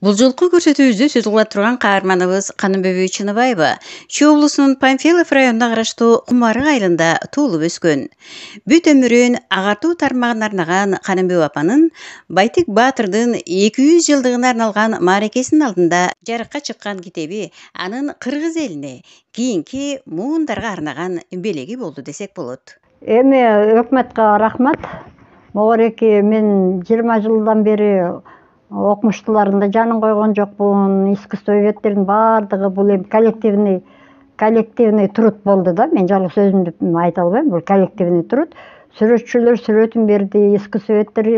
Бул жолку көрсөтүүбүздү сөз кыла турган каарманыбыз Канымбөбө Чыныбаева Чүй облусунун Памфилов районуна караштуу Кумарык айылында туулуп өскөн. Бүт өмүрүн агартуу тармагына арнаган Канымбөбө апанын Байтик Баатырдын 200 жылдыгына арналган мааракесинин алдында жарыкка чыккан китеби анын кыргыз элине кийинки муундарга арнаган белеги болду десек болот. Эми өкмөткө рахмат. Могуреки мен 20 жылдан бери окумуштууларында жанын койгон жокмун. Искусствоведтердин баардыгы бул эми коллективный труд болду да. Мен жалгыз өзүмдү айта албайм. Бул коллективный труд. Сүрөтчүлөр сүрөтүн берди, искусствоведтер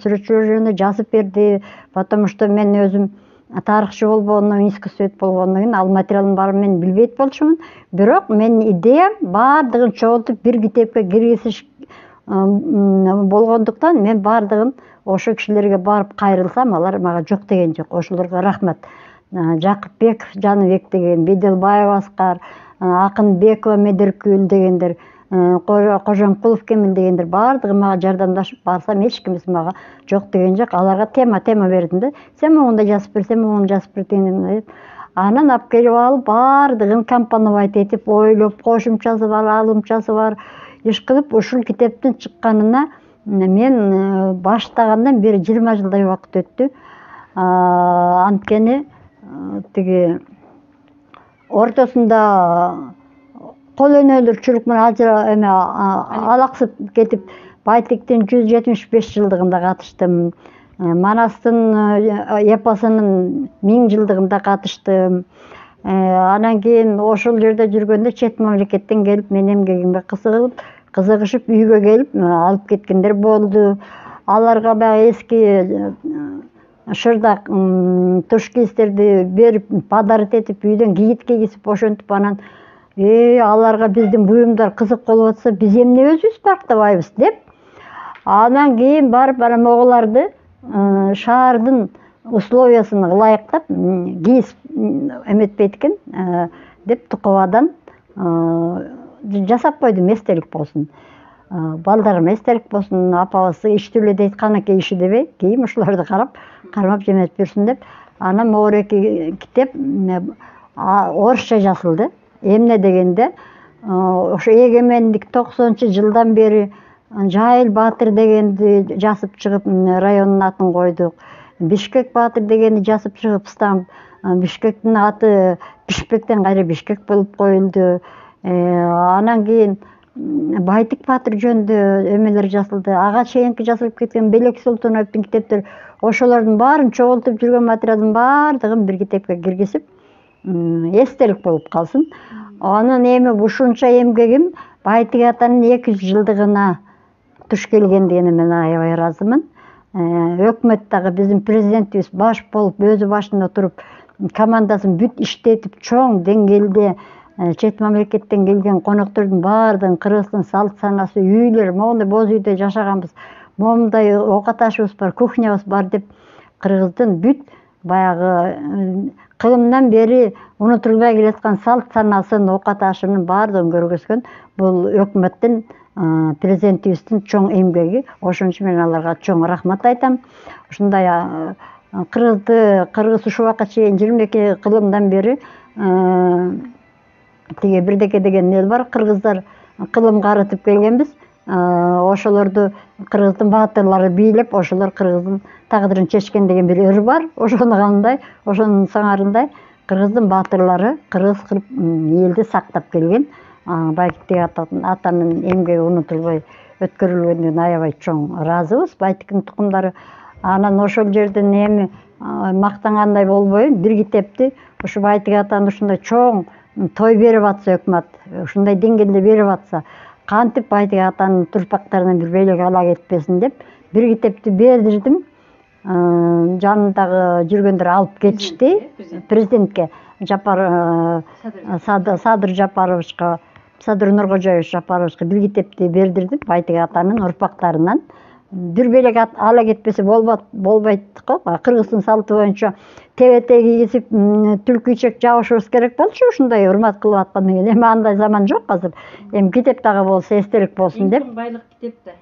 сүрөтчүлөр жөнүндө жазып берди. Потому что мен өзүм тарыхчы болбогондон кийин, искусствовед болгондон кийин ал материалдын баарын мен билбейт болчумун. Бирок менин идеям баардыгын чогултуп бир китепке киргизиш болгондуктан мен баардыгын ошо кишилерге барып кайрылсам, алар мага жок деген жок. Ошолорго рахмат. Жакыпбеков Жаныбек деген, Беделбаев Аскар, Акынбекова Медеркүл дегендер, Кожомкулов Кемил дегендер баардыгы мага жардамдашып барсам, эч ким мага жок деген жок. Аларга тема бердим да. Сен могундай жазып бер, сен могуну жазып бер деген. Анан алып келип алып баардыгын компоновать этип, ойлоп, кошумчасы бар, алымчасы бар, иш кылып ушул китептин чыкканына мен баштагандан бери 20 жылдай убакыт өттү. Анткени тиги ортосунда кол өнөөлөрчүлүк менен алаксып кетип, Байтиктин 175 жылдыгында катыштым. Манастын эпосунун 1000 жылдыгында катыштым. Анан кийин ошол жерде жүргөндө чет мамлекеттен келип, мен эмгегимге кызыгышып үйгө келип алып кеткендер болду. Аларга баягы эски шырдак туш кийистерди берип, подарок этип, үйдөн кийит кийгизип, ошентип анан аларга биздин буюмдар кызык болуп атса, биз эмне өзүбүз бактабайбыз деп. Анан кийин барып анан моголарды шаардын условиясына ылайыктап кийиз эметпейт экен деп Туковадан жасап койдум, эстелик болсун. Балдарыма эстелик болсун, апабыз иштүү эле дейт, канакей иши дебей, кийин ушуларды кармап жеметип жүрсүн деп. Анан могуреки китеп орусча жазылды. Эмне дегенде, ошо эгемендик 90-жылдан бери Жайыл Баатыр дегенди жазып чыгып, райондун атын койдук. Бишкек Баатыр дегенди жазып чыгып, Бишкектин аты Бишбектен кайра Бишкек болуп коюлду. Анан кийин Байтик Баатыр жөнүндө эмелер жазылды. Ага чейинки жазылып кеткен Белек Султановдун китептери, ошолордун баарын чогултуп жүргөн материалдын баардыгын бир китепке киргизип, эстелик болуп калсын. Анан эми ушунча эмгегим Байтик атанын 200 жылдыгына туш келгендигине мен аябай ыраазымын. Өкмөт дагы биздин президентибиз баш болуп, өзү башында туруп, командасын бүт иштетип, чоң деңгээлде чет мамлекеттен келген коноктордун баардыгын кыргыздын салт санасы, үйлөр, моундай боз үйдө жашаганбыз, моундай оокат ашыбыз бар, кухнябыз бар деп, кыргыздын бүт баягы кылымдан бери унутулбай келаткан салт санасын, оокат ашынын баардыгын көргөзгөн бул өкмөттүн, президентибиздин чоң эмгеги. Ошон үчүн мен аларга чоң рахмат айтам. Ушундай кыргыз ушул убакка чейин 22 кылымдан бери тиги бирдеке деген эл бар. Кыргыздар кылымга арытып келгенбиз. Ошолорду кыргыздын баатырлары бийлеп, ошолор кыргыздын тагдырын чечкен деген бир ыр бар. Ошонун сыңарындай кыргыздын баатырлары кыргыз кылып элди сактап келген. Байтик атанын эмгеги унутулбай өткөрүлгөндүгүнө аябай чоң ыраазыбыз, Байтиктин тукумдары. Анан ошол жерден эми мактангандай болбойм, бир китепти ушу Байтик атаны ушундай чоң той берип атса, өкмөт ушундай деңгээлде берип атса, кантип Байтик атанын турпактарынан бир белек ала кетпесин деп, бир китепти бердирдим. Жанындагы жүргөндөр алып кетишти президентке, Садыр Жапаровичка, Садыр Нуркожоевич Жапаровичка бир китепти бердирдим Байтик атанын урпактарынан. Бир белек ала кетпесе болбойт го. Кыргыздын салты боюнча тебете кийгизип, түлкү ичек жабышыбыз керек болчу, ушундай урмат кылып аткандан кийин. Эми андай заман жок азыр. Эми китеп дагы болсо эстелик болсун деп. Байлык китеп да.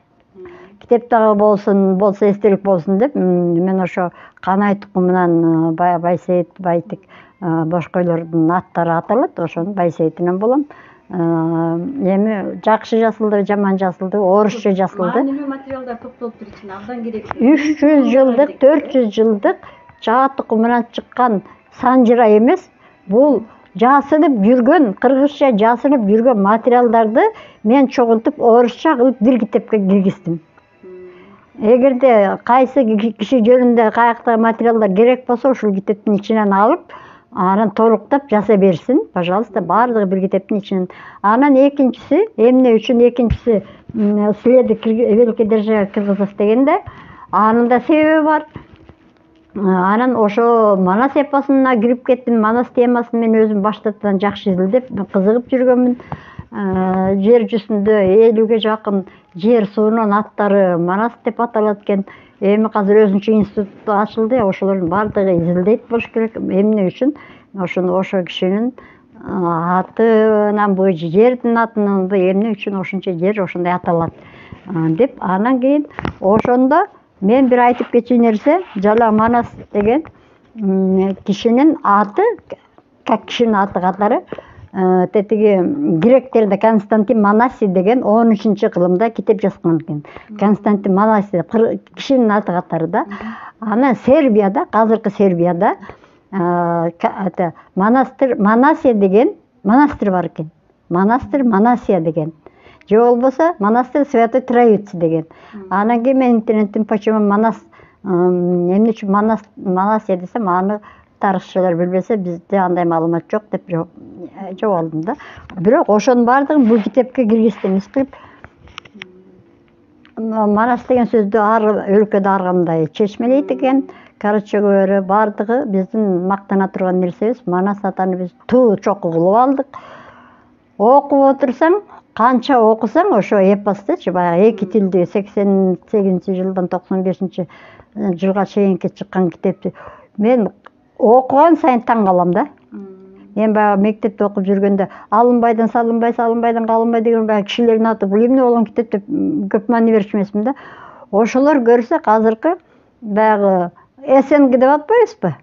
Китептагы болсо эстелик болсун деп мен ошо Канай тукумунан Байсейит Байтик бошкойлордун аттары аталат, ошонун Байсейитинен болом. Эми жакшы жазылды, жаман жазылды, орусча жазылды. Маанилүү материалдар топтолуптур ичине абдан керектүү. 300 жылдык, 400 жылдык Жаа тукумунан чыккан санжыра эмес, бул жасынып жүргөн, кыргызча жасынып жүргөн материалдарды мен чогултуп орусча кылып бир китепке киргиздим. Эгерде кайсы киши жөнүндө каяктагы материалдар керек болсо, ушул китептин ичинен алып, анан толуктап жаза берсин, пожалуйста, баардыгы бир китептин ичинен. Анан экинчиси, эмне үчүн экинчиси следы великий державы кыргызов дегенде, анын да себеби бар. Анан ошо Манас эпосуна кирип кеттим. Манас темасын мен өзүм баштаптан жакшы изилдеп, кызыгып жүргөнмүн. Жер жүзүндө 50ге жакын жер суунун аттары Манас деп аталат экен. Эми азыр өзүнчө институт ачылды, ошолордун баардыгы изилдейт болуш керек. Эмне үчүн ошо кишинин атынан бу жердин атынан эмне үчүн ошончо жер ошондой аталат деп. Анан кийин ошондо мен бир айтып кетчү нерсе, жала Манас деген кишинин аты, как кишинин аты катары, тетиги гректерде Константин Манаси деген 13-кылымда китеп жазган экен. Константин Манаси кишинин аты катары да. Анан Сербияда, азыркы Сербияда Манасия деген монастырь бар экен. Монастырь Манасия деген. Же болбосо монастырь Святой Троицы деген. Анан кийин мен интернеттен почему Манас эмне үчүн Манасия десем, аны тарыхчылар билбесе, бизде андай маалымат жок деп жооп алдым да. Бирок ошонун баардыгын бул китепке киргиздим, кылып. Манас деген сөздү ар өлкөдө ар кандай чечмелейт экен. Короче говоря, баардыгы биздин мактана турган нерсебиз. Манас атаны биз туу чокуу кылып алдык. Окуп отурсаң, канча окусаң, ошо эпостучу баягы эки тилди 88-жылдан 95-жылга чейинки чыккан китепти мен окуган сайын таң калам да. Мен баягы мектепте окуп жүргөндө Алынбайдан Салынбай, Салынбайдан Калынбай деген баягы кишилердин аты бул эмне болгон китеп деп көп маани берчү эмесмин да. Ошолор көрсө азыркы баягы СНГ деп атпайбызбы?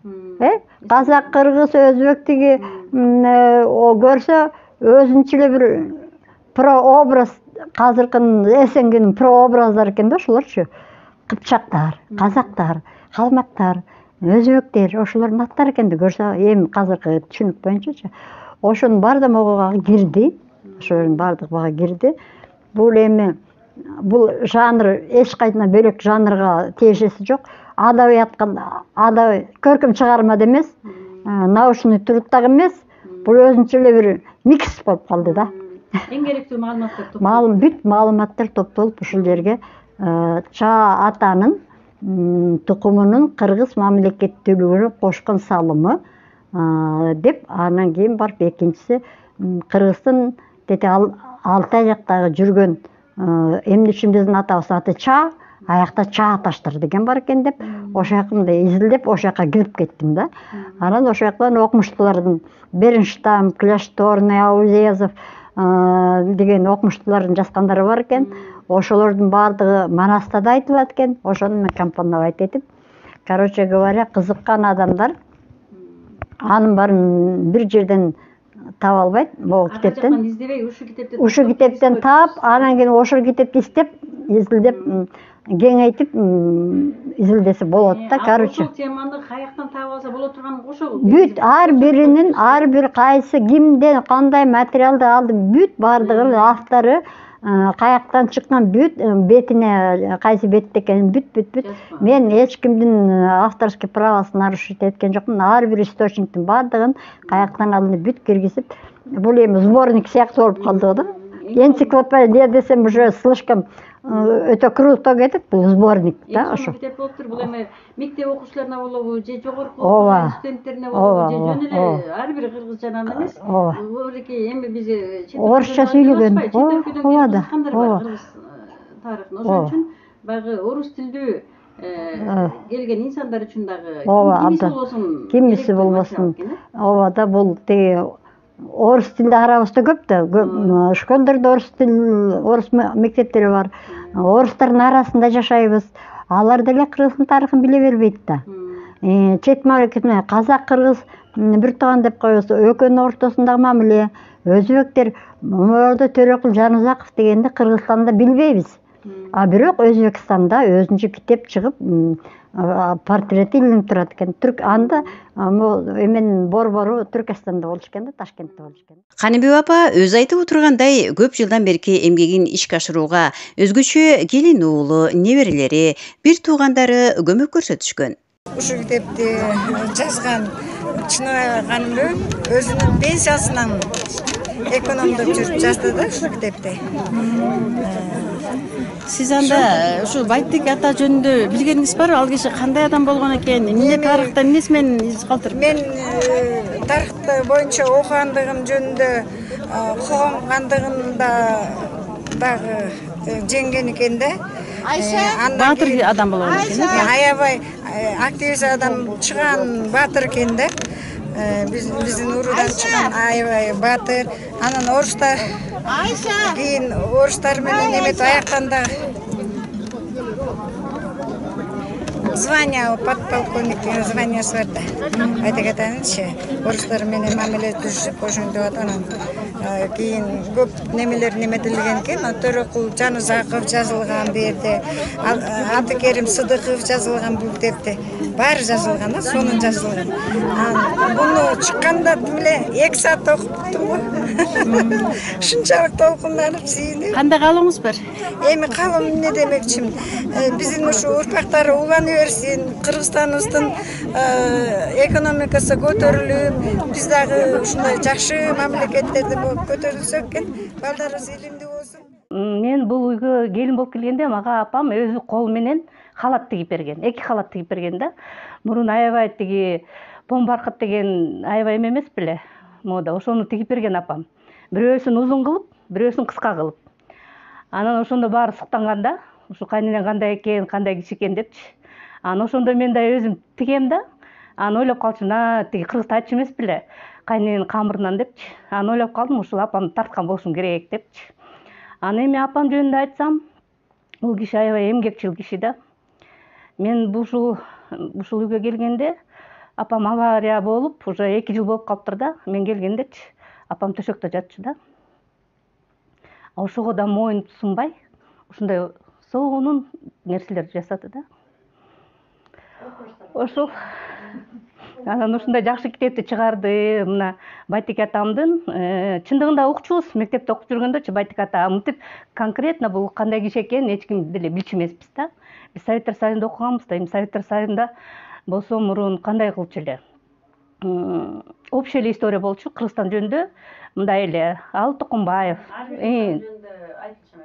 Казак, кыргыз, өзбек тиги көрсө өзүнчө эле бир прообраз, азыркынын СНГнин прообраздары экен да ошолорчу. Кыпчактар, казактар, калмактар, өзбектер, ошолордун аттары экен да көрсө, эми азыркы түшүнүк боюнчачы. Ошонун баардыгы могуга кирди. Ошонун баардыгы мага кирди. Бул эми бул жанр эч кайдан бөлөк жанрга тиешеси жок. Адабиятка, көркөм чыгарма да эмес, научный труд дагы эмес. Бул өзүнчө эле бир микс болуп калды да. Эң керектүү маалыматтар топтолуп. Бүт маалыматтар топтолуп ушул жерге Чаа атанын тукумунун кыргыз мамлекеттүүлүгүнө кошкон салымы деп, анан кийин барып экинчиси кыргыздын тети Алтай жактагы жүргөн эмне үчүн биздин атабыздын аты Чаа, аякта Чаа таштар деген бар экен деп, ошол жакында изилдеп ошол жака кирип кеттим да. Анан ошол жактан окумуштуулардын Беренштам, Кляшторный, Аузезов деген окумуштуулардын жазгандары бар экен. Ошолордун баардыгы Манаста да айтылат экен. Ошону мен компоновать этип, короче говоря, кызыккан адамдар анын баарын бир жерден таба албайт, могу китептен. Ушу китептен таап, анан кийин ошол китепти издеп, изилдеп, кеңейтип изилдесе болот да, короче. Ошол теманы каяктан таап алса боло турган ошол. Бүт ар биринин, ар бир кайсы кимден кандай материалды алды, бүт баардыгынын автору каяктан чыккан, бүт бетине кайсы бетте экенин бүт. Мен эч кимдин авторский правосын нарушить эткен жокмун. Ар бир источниктин баардыгын каяктан алынып бүт киргизип, бул эми сборник сыяктуу болуп калды да. Энциклопедия десем уже слишком өтө круто кетет, бул сборник да, ошо. Китеп болуптур, бул эми мектеп окуучуларына болобу, же жогорку студенттерине болобу, же жөн эле ар бир кыргыз жанынан эмес. Ооба. Эми биз орусча сүйлөгөн, ооба, кыргыз тарыхын. Ошон үчүн баягы орус тилдүү келген инсандар үчүн дагы кимиси болбосун. Ооба да, бул теги орус тилде арабыз да көп да. Школдарда орус мектептери бар. Орустардын арасында жашайбыз. Алар деле Кыргыздын тарыхын биле бербейт да. Чет мамлекетме казак, кыргыз бир тууган деп коебуз. Экөөнүн ортосундагы мамиле, өзбектер Мурда Төрөкул Жанузаков дегенди Кыргызстанда билбейбиз. А бирок Өзбекстанда өзүнчө китеп чыгып, портрети илинип турат экен. Анда эмен борбору Түркістанда болуш экен да, Ташкентте болуш экен. Каныбек апа өз айтып отургандай, көп жылдан берки эмгегин ишке ашырууга өзгөчө келин уулу, неберелери, бир туугандары көмөк көрсөтүшкөн. Ушу китепти жазган Чыныбай Каныбек өзүнүн пенсиясынан экономдоп жүрүп жазды да ушу китепти. Сиз анда ушу Байтек ата жөнүндө билгениңиз барбы? Ал киши кандай адам болгон экен? Эмне тарыхта эмнеси менен из калтырып? Мен тарыхты боюнча окугандыгым жөнүндө кылгандыгында дагы жеңген экен да. Баатыр адам болгон экен. Аябай активист адам чыган баатыр экен да. Биздин урудан чыган аябай баатыр. Анан орустар кийин орустар менен эметип аяктан да звания подполковник деген званиясы бар да. Байтек атанычы орустар менен мамиле түзүп ошентип анан кийин көп немелер неметилген экен. Төрөкул Жанузаков жазылган бу жерде, Абдыкерим Сыдыков жазылган бул китепте. Баары жазылган да, сонун жазылган. Буну чыкканда деле 2 саат окуптум го. Ушунчалык толкунданып, сүйүнүп. Кандай каалооңуз бар? Эми каалоом эмне демекчимин? Биздин ушу урпактары улана берсин, Кыргызстаныбыздын экономикасы көтөрүлүп, биз дагы ушундай жакшы мамлекеттерде болуп көтөрүлсөк экен, балдарыбыз илимдүү болсун. Мен бул үйгө келин болуп келгенде мага апам өзү кол менен халат тигип берген. 2 халат тигип берген да. Мурун аябай тиги помбаркыт деген аябай эме эмес беле? Мода ошону тигип берген апам. Бирөөсүн узун кылып, бирөөсүн кыска кылып. Анан ошондо баары суктанганда, ушу кайненең кандай экен, кандай киши экен депчи. Анан ошондо мен да өзүм тигем да. Анан ойлоп калчумун, тиги кыргыз айтчу эмес беле? Кайненең камырынан депчи. Анан ойлоп калдым, ушул апамды тарткан болушум керек депчи. Анан эми апам жөнүндө айтсам, бул киши аябай эмгекчил киши да. Мен ушул үйгө келгенде апам авария болуп, уже 2 жыл болуп калыптыр да. Мен келгендечи апам төшөктө жатчу да. Ошого да моюн сунбай, ушундай сонун нерселер жасады да. Ошол анан ушундай жакшы китепти чыгарды. Мына Байтек атамдын чындыгында укчубуз, мектепте окуп жүргөндөчү Байтек ата мынтип конкретно бул кандай киши экенин эч ким деле билчү эмеспиз да. Биз Советтер Союзунда окуганбыз да, эми Советтер Союзунда болсо мурун кандай кылчу эле. Общая эле история болчу Кыргызстан жөнүндө. Мындай эле Ал Токумбаев.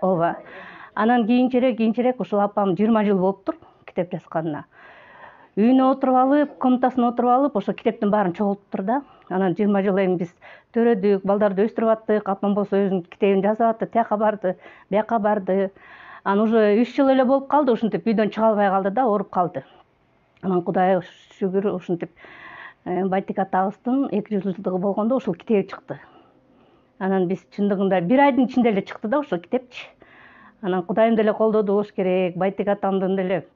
Ооба. Анан кийинчерээк ушул апам 20 жыл болуптур китеп жазганына. Үйүнө отуруп алып, комнатасына отуруп алып, ошо китептин баарын чогултуптур да. Анан 20 жыл эми биз төрөдүк, балдарды өстүрүп аттык. Апам болсо өзүнүн китебин жазып атты, тияка барды, бияка барды. Анан уже 3 жыл эле болуп калды, ушинтип үйдөн чыга албай калды да, ооруп калды. Анан Кудайга шүгүр ушинтип Байтек атабыздын 200 жылдыгы болгондо ушул китеби чыкты. Анан биз чындыгында 1 айдын ичинде эле чыкты да ушул китепчи. Анан Кудайым деле колдоду болуш керек, Байтек атамдын деле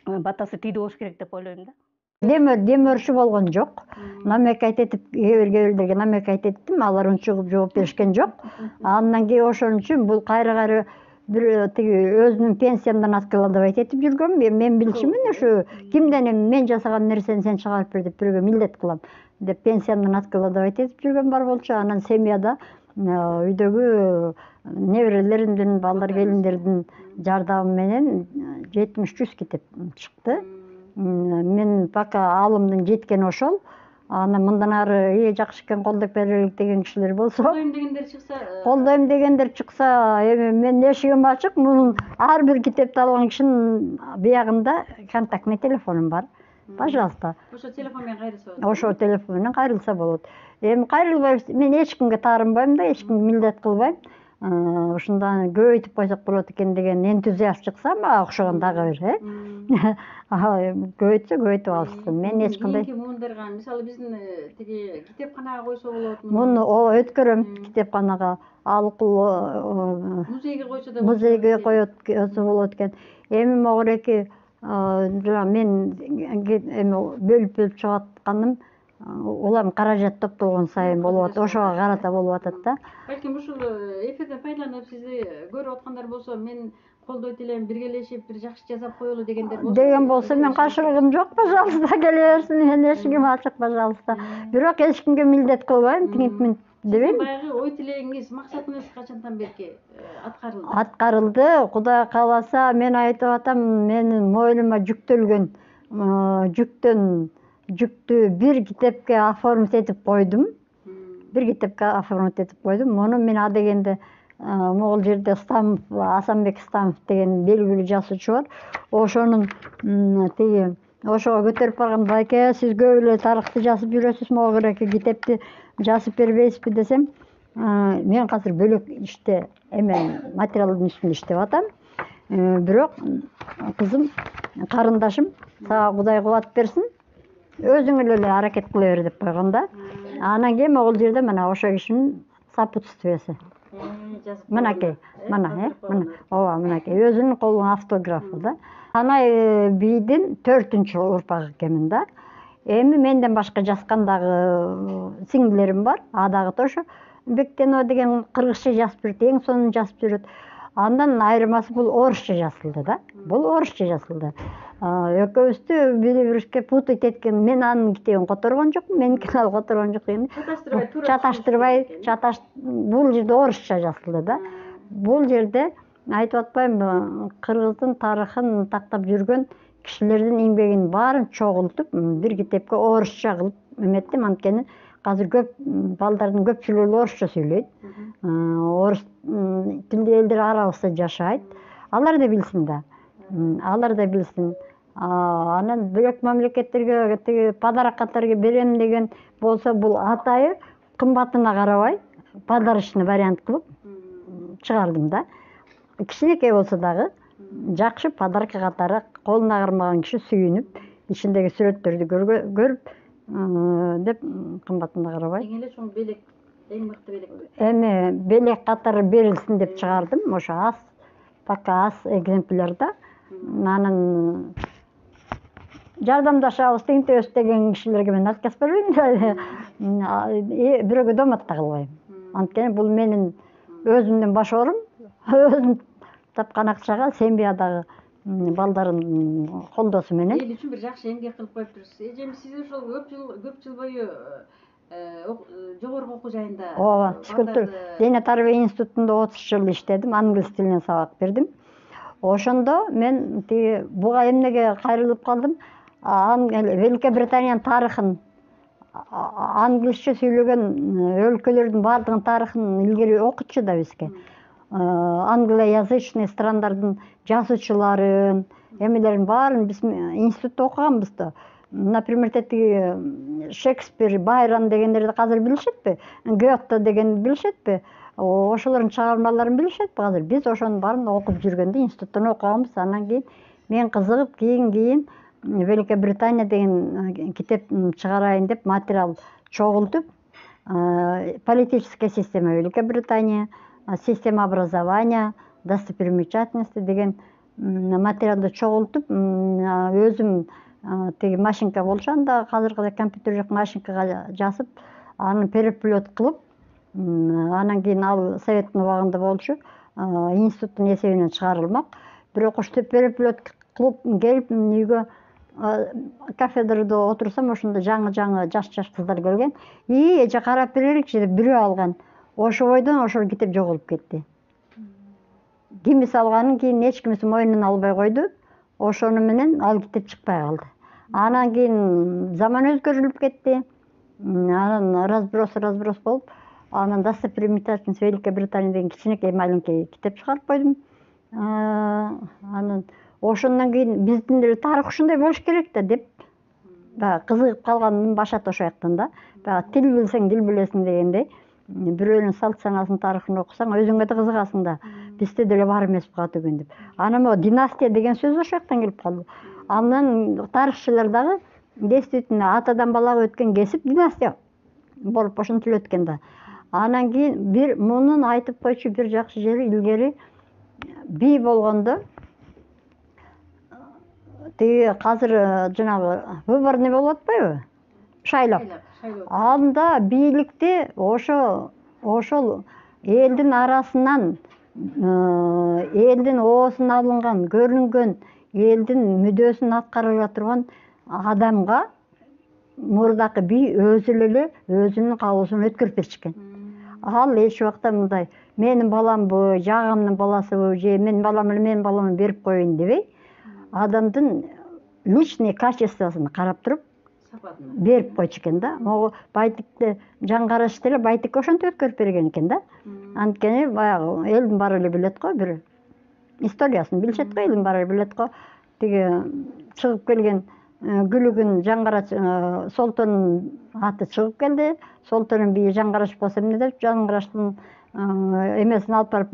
батасы тийди болуш керек деп ойлойм да. Демөрчү болгон жок. Намекайт этип, кээ-бирге намекайт эттим, алар унчугуп жооп беришкен жок. Андан кийин ошон үчүн бул кайра бир тиги өзүнүн пенсиямдан откладывать этип жүргөм. Мен билчүмүн ушу кимден мен жасаган нерсени сен чыгарып бер деп бирөөгө милдет кылам деп пенсиямдан откладывать этип жүргөн бар болчу. Анан семьяда үйдөгү неберелеримдин, балдар келиндердин жардамы менен 70-100 китеп чыкты. Мен пока алымдын жеткен ошол. Анан мындан ары жакшы экен колдоп берелик деген кишилер болсо. Колдойм дегендер чыкса, эми мен эшигим ачык. Мунун ар бир китепти алган кишинин биягында контактный телефонум бар. Пожалуйста. Ошо телефон менен кайрылса болот. Ошо телефон менен кайрылса болот. Эми кайрылбайбыз. Мен эч кимге таарынбайм да, эч кимге милдет кылбайм. ушундан көбөйтүп койсок болот экен деген энтузиаст чыкса мага окшогон дагы бир көбөйтсө көбөйтүп алышсын. Мен эч кандай кийинки муундарга мисалы биздин тиги китепканага койсо болот. муну өткөрөм китепканага, алкул Музейге койсо да музейге койсо болот экен. Эми могуреки мен бөлүп чыгып атканым улам каражат топтолгон сайын болуп атат, ошого карата болуп атат да. Балким ушул эфирден пайдаланып сизди көрүп аткандар болсо, мен колдойт элем, биргелешип бир жакшы жасап коелу дегендер болсо. Деген болсо мен каршылыгым жок, пожалуйста, келе берсин. Мен эшигим ачык, пожалуйста. Бирок эч кимге милдет кылбайм, тигинтмин дебейм. Баягы ой тилегиңиз, максатыңыз качандан берки аткарылды? Аткарылды. Кудай кааласа, мен айтып атам, менин мойнума жүктөлгөн жүктү бир китепке оформить этип койдум. Муну мен адегенде могул жерде Асанбек Стамов деген белгилүү жазуучу бар. Ошонун ошого көтөрүп барган, байке, сиз көп эле тарыхты жазып жүрөсүз, могу керекки китепти жазып бербейсизби десем, мен азыр бөлөк иште материалдын үстүндө иштеп атам. Бирок кызым, карындашым, сага Кудай кубат берсин, өзүң эле аракет кыла бер деп койгон да. Анан кийин могул жерде мына ошо кишинин сопутствиясы. Мынакей, ооба, мынакей, өзүнүн колунун автографы да. Анай бийдин 4-чү урпагы экенмин да. Эми менден башка жазган дагы сиңдилерим бар. А дагы ошо Бектенова деген кыргызча жазып жүрөт, эң сонун жазып жүрөт. Андан айырмасы бул орусча жазылды да. Экөөбүздү бири-бирибизге путать эткен, мен анын китебин которгон жокмун, меникин ал которгон жок деген. Чаташтырбай, бул жерде орусча жазылды да. Бул жерде айтып атпаймынбы, кыргыздын тарыхын тактап жүргөн кишилердин эмгегин баарын чогултуп, бир китепке орусча кылып эметтим. Анткени азыр көп балдардын көпчүлүгү орусча сүйлөйт. Орус тилдүү элдер арабызда жашайт. Алар да билсин да. Анан бөлөк мамлекеттерге тиги подарок катары берем деген болсо, бул атайы кымбатына карабай подарочный вариант кылып чыгардым да. Кичинекей болсо дагы жакшы подарок катары колуна кармаган киши сүйүнүп, ичиндеги сүрөттөрдү көрүп деп кымбатына карабай. Эң эле чоң белек, эң мыкты белек. Эми белек катары берилсин деп чыгардым. Ошо пока аз экземплярда. Анан жардамдашабыз, тегинтебиз деген кишилерге мен отказ бербейм. Бирөөгө домат да кылбайм. Анткени бул менин өзүмдүн башорум, өзүм тапкан акчага Сембиядагы балдардын колдоосу менен. Эл үчүн бир жакшы эмгек кылып коюптурсуз. Эжем, сиз ошол көп жыл бою жогорку окуу жайында. Ооба, шүкүр. Дене тарбия институтунда 30 жыл иштедим, англис тилинен сабак бердим. Ошондо мен тиги буга эмнеге кайрылып калдым? Великобританиянын тарыхын, англисче сүйлөгөн өлкөлөрдүн баардыгынын тарыхын илгери окутчу да бизге. Англоязычный страндардын жазуучуларын, эмелерин баарын биз институтта окуганбыз да. Например, тиги Шекспир, Байрон дегендерди азыр билишетпи? Гёте дегенди билишетпи? Ошолордун чыгармаларын билишетпи азыр? Биз ошонун баарын окуп жүргөндө институттан окуганбыз. Анан кийин мен кызыгып, кийин Великобритания деген китеп чыгарайын деп материал чогултуп, политическая система Великобритания, система образования, достопримечательности деген материалды чогултуп, өзүм тиги машинка болчу, анда азыркыдай компьютер жок, машинкага жазып, аны переплет кылып, анан кийин ал советтин убагында болчу, институттун эсебинен чыгарылмак. Бирок ошто переплет кылып келип үйгө кафедрада отурсам, ошондо жаңы жаш кыздар келген. Эже карап береликчи деп бирөө алган. Ошо бойдон ошол китеп жоголуп кетти. Кимиси алганын кийин эч кимиси мойнуна албай койду. Ошону менен ал китеп чыкпай калды. Анан кийин заман өзгөрүлүп кетти. Анан разброс болуп, анан достопримечательность Великобритания деген кичинекей маленький китеп чыгарып койдум. Анан ошондон кийин биздин деле тарых ушундай болуш керек да деп кызыгып калганым башат ошо жактан да. Тил билсең дил билесиң дегендей. бирөөнүн салт санасын тарыхын окусаң өзүңө да кызыгасың да. Бизде деле бар эмес кат деген деп. Анан могу династия деген сөз ошол жактан келип калды. Андан тарыхчылар дагы действительно атадан балага өткөн кесип династия болуп ошентип өткөн да. Анан кийин бир мунун айтып койчу бир жакшы жери илгери бий болгондо тиги азыр жанагы выборный болуп атпайбы? Шайлап. Анда бийликти ошол элдин арасынан элдин оосун алынган, көрүнгөн, элдин мүдөөсүн аткара турган адамга мурдакы бий өзү эле өзүнүн каалоосун өткөрүп беришкен. Ал эч убакта мындай менин баламбы, жагамдын баласыбы, же менин балам эле менин балама берип коеюн дебей, адамдын личный качествосын карап туруп берип койчу экен да. Могу байтикти жан карашты эле байтикке ошентип өткөрүп берген экен да. Анткени баягы элдин баары эле билет го, бир историясын билишет го, элдин баары эле билет го. Тиги чыгып келген Гүлүгүн Жаңгарач Солтонун аты чыгып келди. Солтонун бийи Жаңгараш болсо эмне деп Жаңгараштын эмесин алып барып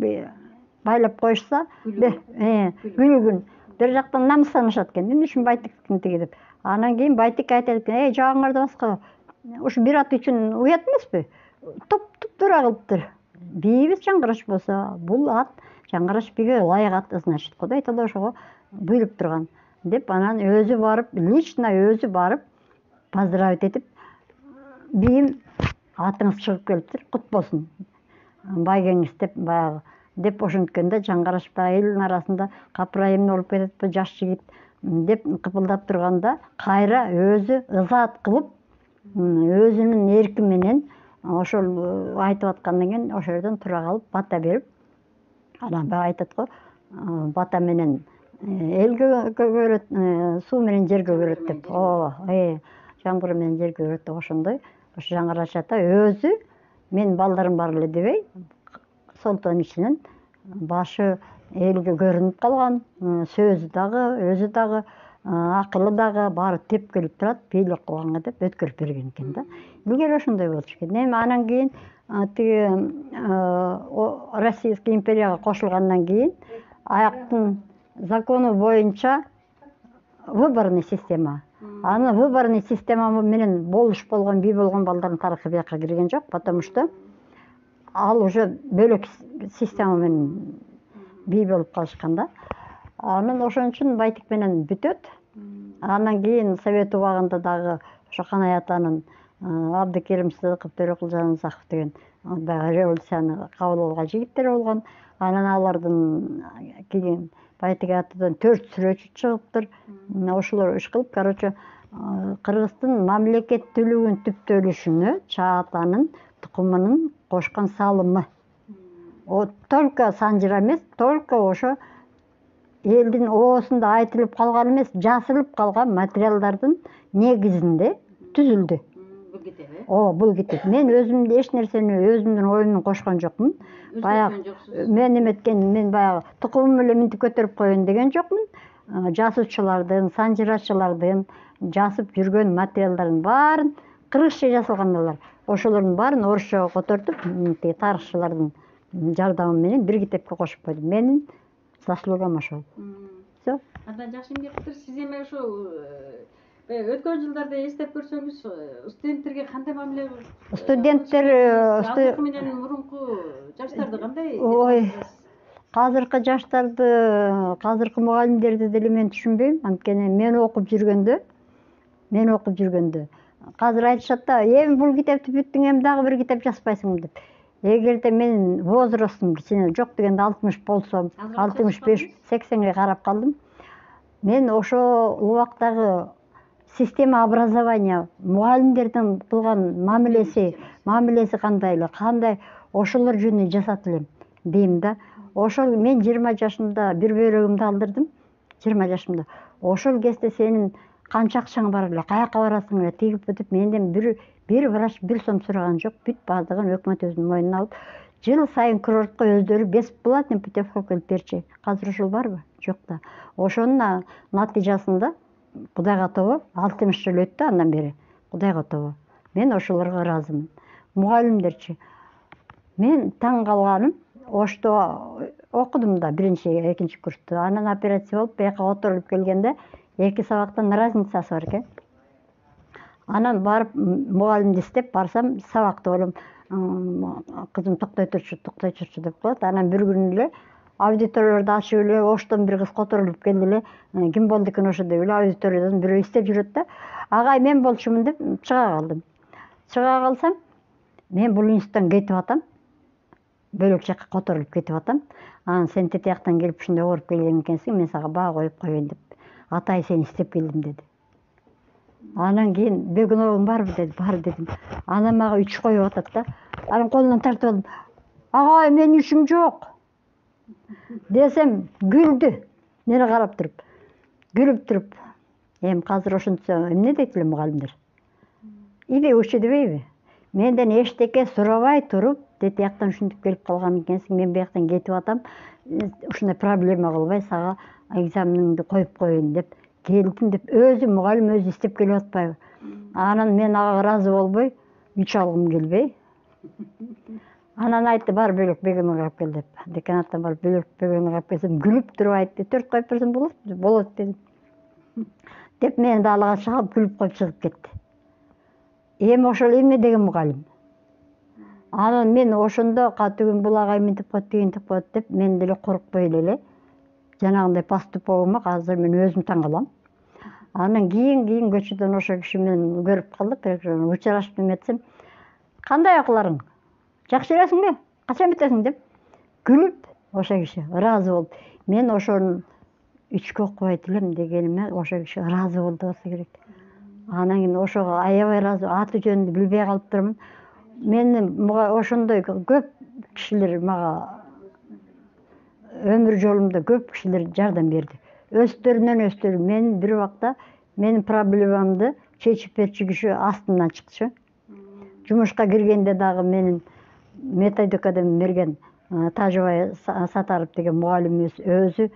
байлап коюшса, Гүлүгүн бир жактан намыстанышат экен. Эмне үчүн байтиктин тиги деп. Анан кийин байтик айтат экен, жагыңарды баска. Ушу бир ат үчүн уят эмеспи? Туп-тура кылыптыр. Бийибиз Жаңгараш болсо, бул ат Жаңгараш бийге ылайык ат, значит, Кудай Таала ошого буйруп турган деп, анан өзү барып, лично өзү барып, поздравить этип, бийим атыңыз чыгып келиптир, кут болсун. Байгеңиз деп баягы деп ошенткенде Жаңгараш баягы элдин арасында капырай эмне болуп кететпи, жаш жигит деп кыпылдап турганда, кайра өзү ызаат кылып, өзүнүн эрки менен ошол айтып аткандан кийин ошол жерден тура калып бата берип, анан баягы айтат го, бата менен элге көгөрөт, суу менен жерге көгөрөт деп. Ооба, жамгыр менен жерге көгөрөт деп ошондой. Ошо Жаңгараш ата өзү менин балдарым бар эле дебей, Солтон ичинен башы элге көрүнүп калган, сөзү дагы, өзү дагы, акылы дагы баары тепкелип турат, бийлик кылганга деп өткөрүп берген экен да. Илгери ошондой болчу экен. Эми анан кийин тиги Российский империяга кошулгандан кийин аяктын закону боюнча выборный система. Аны выборный система менен болуш болгон, бий болгон балдардын тарыхы бияка кирген жок, потому что ал уже бөлөк система менен бий болуп калышкан да. Анан ошон үчүн байтик менен бүтөт. Андан кийин Совет убагында дагы ошо Канай атанын Абдыкерим Сыдыков, Төрөкул Жаназаков деген баягы революцияны кабыл алган жигиттер болгон. Анан алардын кийин байтик атадан 4 сүрөчү чыгыптыр. Ошолор иш кылып, короче, Кыргыздын мамлекеттүүлүгүн түптөлүшүнө Чаатанын тукумунун кошкон салымы. Только санжыра эмес, только ошо элдин оосунда айтылып калган эмес, жазылып калган материалдардын негизинде түзүлдү. Бул китеп. Мен өзүм эч нерсени өзүмдүн оюмдун кошкон жокмун. Баягы мен эметкен, мен баягы тукумум эле минтип көтөрүп коеюн деген жокмун. Жазуучулардын, санжырачылардын жазып жүргөн материалдардын баарын кыргызча жазылгандылар. Ошолордун баарын орусчага котортуп, тарыхчылардын жардамы менен бир китепке кошуп койдум. Менин заслугам ошол. Всё. Андан жакшы эмне кылыптыр? Сиз эми ошо өткөн жылдарда эстеп көрсөңүз, студенттерге кандай мамиле? Студенттер азыркы менен мурунку жаштарды кандай? Ой, азыркы жаштарды, азыркы мугалимдерди деле мен түшүнбөйм. Анткени мен окуп жүргөндө азыр айтышат да, эми бул китепти бүттүң, эми дагы бир китеп жазбайсыңбы деп. Эгерде менин возрастым кичине жок дегенде 60 болсом, 65, 80ге карап калдым. Мен ошол убактагы система образования, мугалимдердин кылган мамилеси кандай эле, кандай ошолор жөнүндө жасат элем дейм да. Ошол мен 20 жашымда бир бөйрөгүмдү алдырдым. 20 жашымда. Ошол кезде сенин канча акчаң бар эле, каяка барасың эле, тигип бүтүп, менден бир врач 1 сом сураган жок. Бүт баардыгын өкмөт өзүнүн мойнуна алып, жыл сайын курортко өздөрү бесплатный путевка келип берчү. Азыр ошол барбы? Жок да. Ошонун натыйжасында Кудайга тобо 60 жыл өттү андан бери. Кудайга тобо. Мен ошолорго ыраазымын. Мугалимдерчи Мен таң қалғаным, Ошто оқыдым да бірінші, екінші курсты. Анан операция болып, бияққа отырылып келгенде, 2 сабақтан разницасы бар екен. Анан барып, мұғалімді істеп барсам, сабақты ойлым, қызым тоқтай тұршы деп қояды. Анан бір күн эле аудиторияда ашып эле, Оштон бір қыз которулуп келди эле, ким болду экен ошо деп эле аудиториядан бирөө издеп жүрөт да. Агай мен болчумун деп чыга калдым. Чыга калсам, мен бул институттан кетип атам. Бөлөк жакка которулуп кетип атам. Анан сен тетияктан келип ушундай ооруп келген экенсиң, мен сага баа коюп коеюн деп. Атай сени издеп келдим деди. Анан кийин бөгөнөгүң барбы деди. Бар дедим. Анан мага 3 коюп атат да. Анан колунан тартып алдым. Агай, менин ишим жок. Десем, күлдү. Мени карап туруп. Күлүп туруп. Эми азыр ошентсе эмне дейт эле мугалимдер? Иби уши дебейби? Менден эчтеке сурабай туруп, тетияктан ушинтип келип калган экенсиң, мен бияктан кетип атам. Ушундай проблема кылбай сага экзамениңди коюп коеюн деп келдим деп өзү мугалим өзү издеп келип атпайбы. Анан мен ага ыраазы болбой, үч алгым келбей. Анан айтты, бар бөлөк бөгөнү кайып кел деп. Деканаттан барып бөлөк бөгөнү кайып келсем, күлүп туруп айтты, 4 коюп берсем болот, болот дедим. Деп мени да алга чыгып күлүп коюп чыгып кетти. Эми ошол эмне деген мугалим? Анан мен ошондо катыгын бул агай мынтип коет, тигинтип коет деп мен деле коркпой эле жанагындай поступовума азыр мен өзүм таң калам. Анан кийин көчөдөн ошо киши менен көрүп калдык, учурашып эметсем, кандай акыларың? Жакшы элесиңби? Качан бүтөсүң деп күлүп ошо киши ыраазы болуп. Мен ошону 3 окубайт элем дегениме ошо киши ыраазы болду болсо керек. Анан кийин ошого аябай ыраазы, аты жөнүндү билбей калып турмун. Мен ошондой көп кишилер мага өмүр жолумда көп кишилер жардам берди. Өздөрүнөн мен бир убакта менин проблемамды чечип берчү киши астымдан чыкчы. Жумушка киргенде дагы менин методикадан берген Тажыбай Сатаров деген мугалимибиз өзү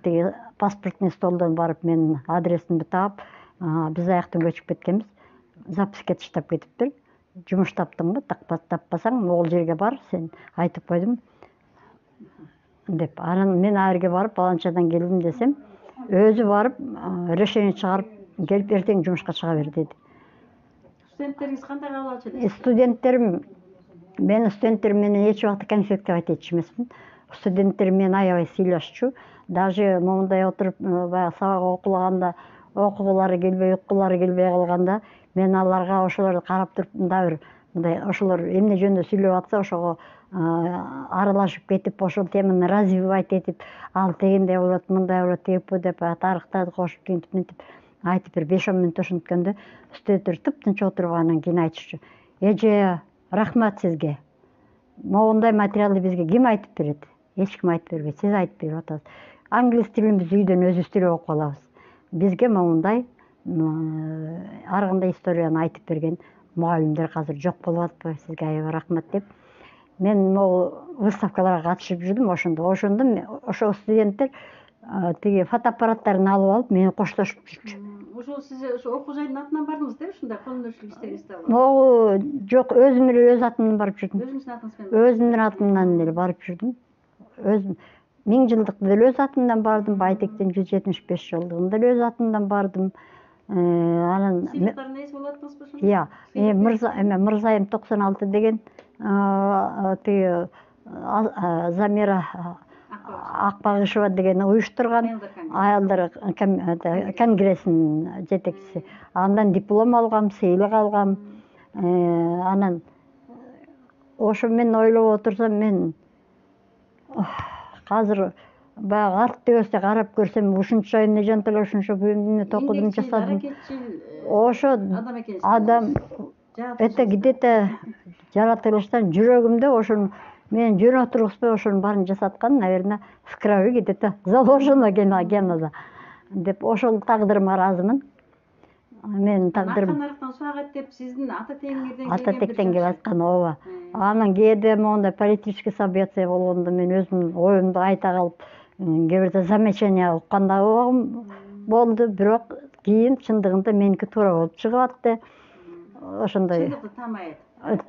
тиги паспортный столдон барып менин адресимди таап, биз аяктан көчүп кеткенбиз. Записка таштап кетиптир. Жумуш таптыңбы? Таппасаң, могул жерге бар, сен айтып койдум деп. Анан мен жерге барып, баланчадан келдим десем, өзү барып, решение чыгарып, келип эртең жумушка чыга бер деди. Студенттериңиз кандай кабыл алчу? Студенттерим, мен студенттерим менен эч убакта конфликтке айтчу эмесмин. Студенттерим менен аябай сыйлашчу. Даже момундай отуруп, баягы сабак окулаганда, окугулары келбей, уккулары келбей калганда, мен аларга ошолорду карап туруп, мындай мындай ошолор эмне жөнүндө сүйлөп атса, ошого аралашып кетип, ошол теманы развивать этип, ал тегиндей болот, мындай болот, тип деп тарыхтарды кошуп тинтип мынтип айтып бир 5-10 мүнөт ошенткөндө студенттер тыптынч отуруп анан кийин айтышчу. Эже, рахмат сизге. Могундай материалды бизге ким айтып берет? Эч ким айтып бербейт, сиз айтып берип атасыз. Англис тилин биз үйдөн өзүбүз деле окуп алабыз. Бизге могундай ар кандай историяны айтып берген мугалимдер азыр жок болуп атпайбы? Сизге аябай рахмат деп. Мен могу выставкаларга катышып жүрдүм ошондо. Ошо студенттер тиги фотоаппараттарын алып алып, мени коштошуп жүрчү. Ошол сиз ошо окуу жайдын атынан бардыңыз да, ушундай кол өнөрчүлүк иштериңизди алып? Могу жок, өзүм эле өз атымдан барып жүрдүм. Өзүңүздүн атыңыз менен? Өзүмдүн атымдан эле барып жүрдүм. Өзүм 1000 жылдыкты деле өз атымдан бардым, Байтектин 175 жылдыгында деле өз атымдан бардым. Анан сыйлыктардын ээси болуп аттыңызбы ошондо? Иә, Мырзайым 96 деген тиги Замира Акбагышева деген уюштурган аялдар конгрессинин жетекчиси. Андан диплом алгам, сыйлык алгам. Анан ошо мен ойлоп отурсам, мен азыр баягы арт төгөстө карап көрсөм, ушунча эмне жанталап, ушунча буюмду токудум, жасадым. Ошо адам это где-то жаратылыштан жүрөгүмдө ошону мен жөн отургузбай ошонун баарын жасаткан, наверное, в крови где-то заложено генада деп ошол тагдырыма ыраазымын. Менин тагдырым нарыктан суагат деп сиздин ата тегиңерден ата тектен келип аткан, ооба. Анан кээде моундай политический событие болгондо мен өзүмдүн оюмду айта калып, кээ бирде замечание укканда болду, бирок кийин чындыгында меники туура болуп чыгып атты. Ошондой чындыкты таамай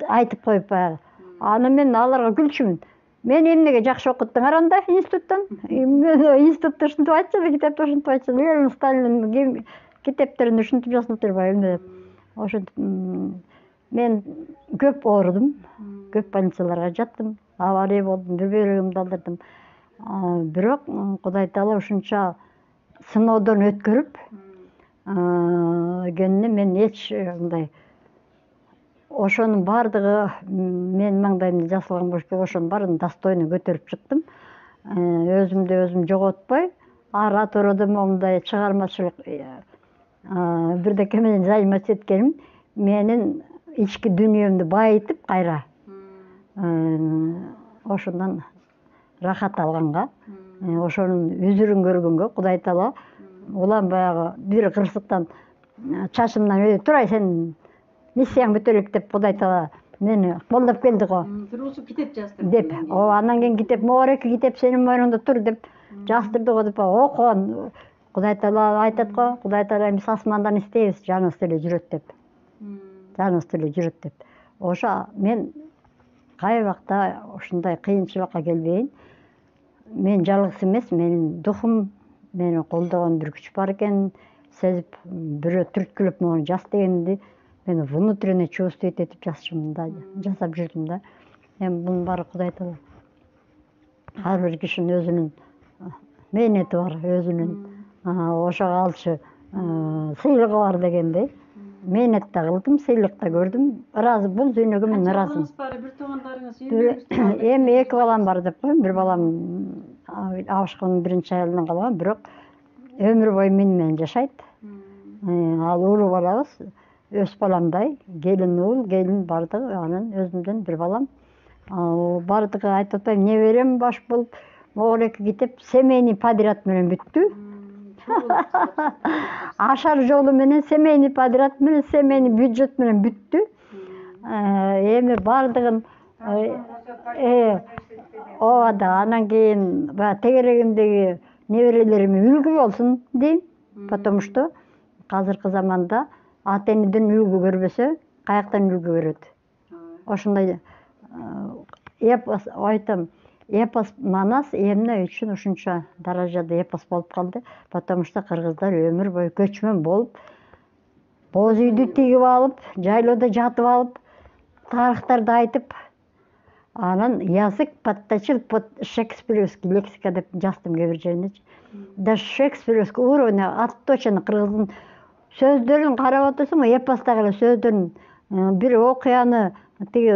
айтып коюп баягы. Аны мен аларга күлчүмүн. Мен эмнеге жакшы окуттуңар анда институттан? Институтта ушинтип айтчу, китепте ушинтип айтчу. Ленин, Сталин китептерин ушинтип жазылып турбайбы деп. Ошентип мен көп оорудум. Көп больницаларга жаттым. Авария болдум, бир бөйрөгүмдү алдырдым. Бирок Кудай таала ушунча сыноодон өткөрүп келгенине мен эч мындай ошонун бардыгы мен маңдайымда жазылган болуш керек, ошонун баарын достойно көтөрүп чыктым. Өзүмдү өзүм жоготпой, ара турада мондай чыгармачылык бирдеке менен заниматься эткеним менин ички дүйнөмдү байытып кайра ошондон рахат алганга, ошонун үзүрүн көргөнгө Кудай таала улам баягы бир кырсыктан чачымдан турай сен миссияң бүтө элек деп Кудай таала мени колдоп келди го. Туруусу китеп жаздырды. Деп, анан кийин китеп, могорек китеп сенин мойнуңда тур деп жаздырды го деп окуган. Кудай таала айтат го, Кудай таала биз асмандан издейбиз, жаныбыз эле жүрөт деп. Жаныбыз эле жүрөт деп. Ошо мен кай убакта ушундай кыйынчылыкка келбейин. Мен жалгыз эмес, менин духум мени колдогон бир күч бар экенин сезип, бирөө түрткүлөп могу жаз дегенди мен внутренне чувствовать этип жазчумун да, жасап жүрдүм да. Эми бунун баары Кудай таала. Ар бир кишинин өзүнүн мээнети бар, өзүнүн ошого алчу сыйлыгы бар дегендей. Мээнет да кылдым, сыйлык да көрдүм. Ыраазы, бул дүйнөгө мен ыраазымын. Бир туугандарыңыз Эми 2 балам бар деп коем. Бир балам Абышканын 1-айылынан калган, бирок өмүр бою менен жашайт. Ал улуу балабыз өз баламдай, келин уул, келин бардыгы, анан өзүмдөн бир балам. Бардыгы айтып атпайм, неберем баш болуп, могорек китеп семейный подряд менен бүттү. Ашар жолу менен семейный подряд менен, семейный бюджет менен бүттү. Эми бардыгын ооба да, анан кийин баягы тегерегимдеги неберелериме үлгү болсун дейм. Потому что азыркы заманда ата энеден үлгү көрбөсө, каяктан үлгү көрөт. Ошондой эпос айтам, эпос манас эмне үчүн ушунча даражада эпос болуп калды? Потому что кыргыздар өмүр бою көчмөн болуп, боз үйдү тигип алып, жайлоодо жатып алып, тарыхтарды айтып, анан язык подточил под шекспировский лексика деп жаздым кээ бир жериндечи. Да шекспировский уровня отточено кыргыздын сөздөрүн карап отурсуң, эпостогу эле сөздөрүн бир окуяны тиги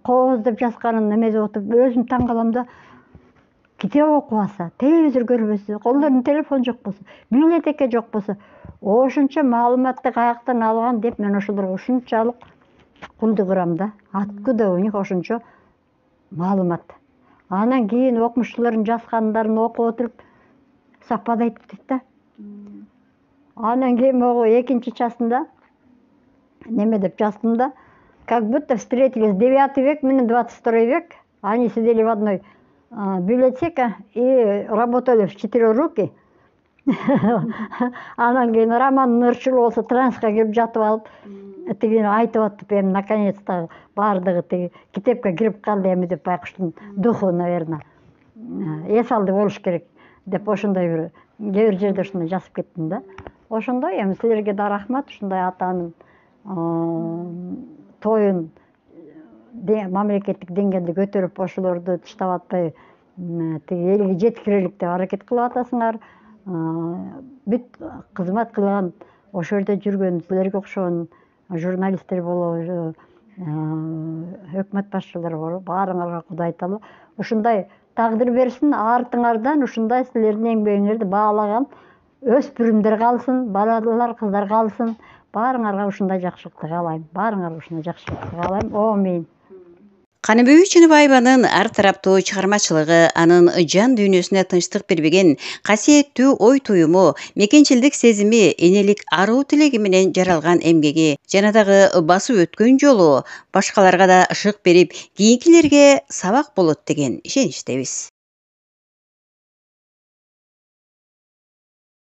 кооз деп жазганын эмесип отуруп өзүм таң калам да. Китеп окубаса, телевизор көрбөсө, колдорунда телефон жок болсо, библиотека жок болсо, ошончо маалыматты каяктан алган деп мен ошолорго ушунчалык кулдук урам да. Откуда у них ошончо маалымат? Анан кийин окумуштуулардын жазгандарын окуп отуруп совпадает дейт да. Анан кийин могу экинчи частында неме деп жаздым да. Как будто встретились 9 век менен 22 век. Они сидели в одной библиотеке и работали в 4 руки. Анан кийин роман ырчылуу болсо трансқа кирип жатып алып, тигини айтып атып, эми наконец-то бардыгы тиги китепке кирип калды эми деп байкуштун духу, наверное, эс алды болуш керек деп ошондой бир кээ бир жерде ушундай жазып кеттим да. Ошондой эми силерге да рахмат, ушундай атанын тоюн мамлекеттик деңгээлде көтөрүп, ошолорду таштап атпай тиги элге жеткирелик деп аракет кылып атасыңар. Бүт кызмат кылган ошол жерде жүргөн силерге окшогон журналисттер болобу, өкмөт башчылары болобу, баарыңарга Кудай таала ушундай тагдыр берсин, артыңардан ушундай силердин эмгегиңерди баалаган өспүрүмдөр калсын, балалар, кыздар калсын. Баарыңарга ушундай жакшылыкты каалайм. Баарыңарга ушундай жакшылыкты каалайм. Амин. Каныбөй Чыныбаеванын ар тараптуу чыгармачылыгы, анын жан дүйнөсүнө тынчтык бербеген касиеттүү ой туюму, мекенчилдик сезими, энелик аруу тилеги менен жаралган эмгеги жана дагы басып өткөн жолу башкаларга да ышык берип, кийинкилерге сабак болот деген ишеничтебиз.